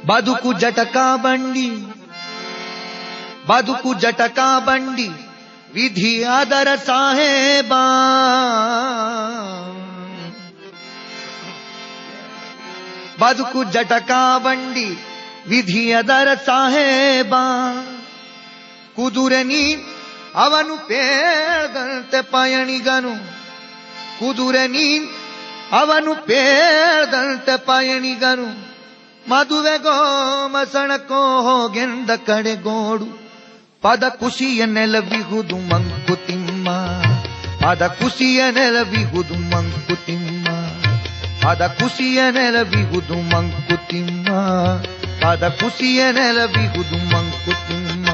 ಬದುಕು ಜಟಕಾ ಬಂಡಿ, ಬದುಕು ಜಟಕಾ ಬಂಡಿ, ವಿಧಿ ಅದರ ಸಾಹೇಬ. ಬದುಕು ಜಟಕಾ ಬಂಡಿ, ವಿಧಿ ಅದರ ಸಾಹೇಬ. ಕುದುರೆ ನೀ ಅವನು ಪೇಳ್ದಂತೆ ಪಯಣಿಗನು, ಕುದುರೆ ನೀ ಅವನು ಪೇಳ್ದಂತೆ ಪಯಣಿಗನು. ಮದುವೆಗೋ ಮಸಣಕೋ ಹೋಗೆಂದ ಕಡೆಗೋಡು, ಪದ ಕುಸಿಯ ನೆಲವಿಹುದು ಮಂಕುತಿಮ್ಮ, ಪದ ಕುಸಿಯ ನೆಲವಿಹುದು ಮಂಕುತಿಮ್ಮ, ಪದ ಕುಸಿಯ ನೆಲವಿಹುದು ಮಂಕುತಿಮ್ಮ, ಪದ ಕುಸಿಯ ನೆಲವಿಹುದು ಮಂಕುತಿಮ್ಮ.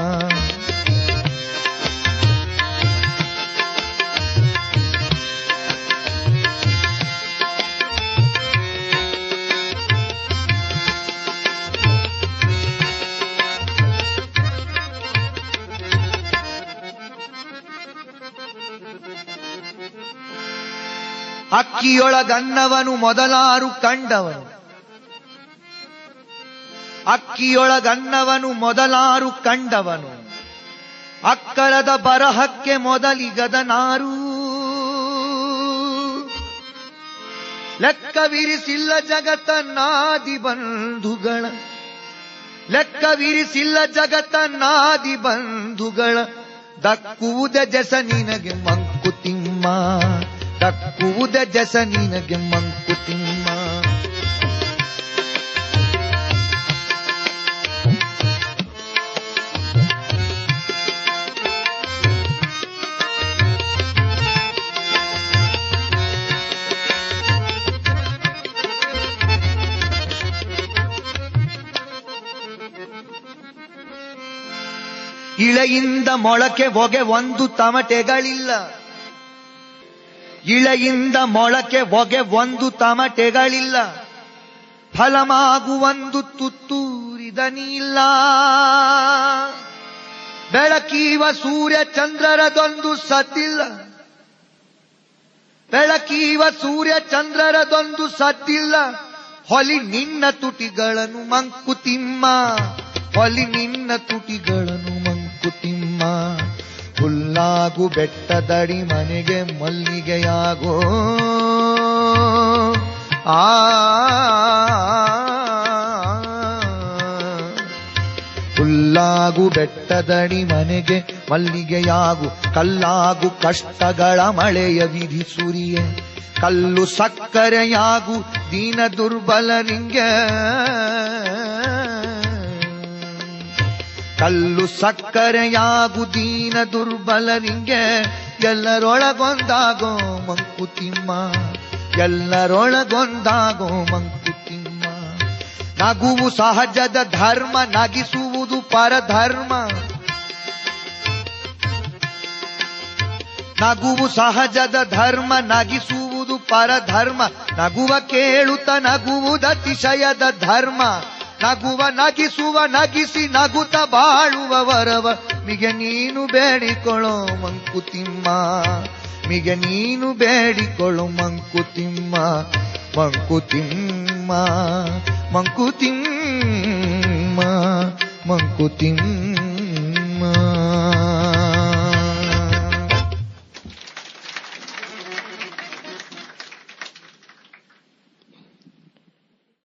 ಅಕ್ಕಿಯೊಳಗನ್ನವನು ಮೊದಲಾರು ಕಂಡವನು, ಅಕ್ಕಿಯೊಳಗನ್ನವನು ಮೊದಲಾರು ಕಂಡವನು. ಅಕ್ಕರದ ಬರಹಕ್ಕೆ ಮೊದಲಿಗದನಾರು, ಲೆಕ್ಕವಿರಿಸಿಲ್ಲ ಜಗತ್ತನ್ನಾದಿ ಬಂಧುಗಳ, ಲೆಕ್ಕವಿರಿಸಿಲ್ಲ ಜಗತ್ತನ್ನಾದಿ ಬಂಧುಗಳ. ದಕ್ಕುವುದ ಜಸ ನಿನಗೆ ಮಂಕುತಿಮ್ಮ, ದಕ್ಕುವುದ ಜಸ ನಿನಗೆ ಮಂಕುತಿಮ್ಮ. ಇಳೆಯಿಂದ ಮೊಳಕೆ ಹೊಗೆ ಒಂದು ತಮಟೆಗಳಿಲ್ಲ, ಇಳೆಯಿಂದ ಮೊಳಕೆ ಹೊಗೆ ಒಂದು ತಮಟೆಗಳಿಲ್ಲ. ಫಲಮಾಗುವೊಂದು ತುತ್ತೂರಿದನಿಲ್ಲ. ಬೆಳಕೀವ ಸೂರ್ಯ ಚಂದ್ರರದೊಂದು ಸದ್ದಿಲ್ಲ, ಬೆಳಕೀವ ಸೂರ್ಯ ಚಂದ್ರರದೊಂದು ಸದ್ದಿಲ್ಲ. ಹೊಲಿ ನಿನ್ನ ತುಟಿಗಳನ್ನು ಮಂಕುತಿಮ್ಮ, ಹೊಲಿ ನಿನ್ನ ತುಟಿಗಳನ್ನು ಮಂಕುತಿಮ್ಮ. ಹುಲ್ಲಾಗು ಬೆಟ್ಟದಡಿ ಮನೆಗೆ ಮಲ್ಲಿಗೆಯಾಗೋ, ಆ ಹುಲ್ಲಾಗು ಬೆಟ್ಟದಡಿ ಮನೆಗೆ ಮಲ್ಲಿಗೆಯಾಗು. ಕಲ್ಲಾಗು ಕಷ್ಟಗಳ ಮಳೆಯ ವಿಧಿ ಸುರಿಯೆ, ಕಲ್ಲು ಸಕ್ಕರೆಯಾಗು ದೀನ ದುರ್ಬಲರಿಂಗೆ, ಕಲ್ಲು ಸಕ್ಕರೆಯಾಗು ದೀನ ದುರ್ಬಲರಿಂಗೆ. ಎಲ್ಲರೊಳಗೊಂದಾಗೋ ಮಂಕುತಿಮ್ಮ, ಎಲ್ಲರೊಳಗೊಂದಾಗೋ ಮಂಕುತಿಮ್ಮ. ನಗುವು ಸಹಜದ ಧರ್ಮ, ನಗಿಸುವುದು ಪರಧರ್ಮ. ನಗುವು ಸಹಜದ ಧರ್ಮ, ನಗಿಸುವುದು ಪರಧರ್ಮ. ನಗುವ ಕೇಳುತ್ತ ನಗುವುದ ಅತಿಶಯದ ಧರ್ಮ. ನಗುವ ನಗಿಸುವ ನಗಿಸಿ ನಗುತ್ತ ಬಾಳುವ ವರವ ಮಿಗೆ ನೀನು ಬೇಡಿಕೊಳ್ಳೋ ಮಂಕುತಿಮ್ಮ, ಮಿಗೆ ನೀನು ಬೇಡಿಕೊಳ್ಳೋ ಮಂಕುತಿಮ್ಮ. ಮಂಕುತಿಮ್ಮ ಮಂಕುತಿಮ್ಮ ಮಂಕುತಿಮ್ಮ.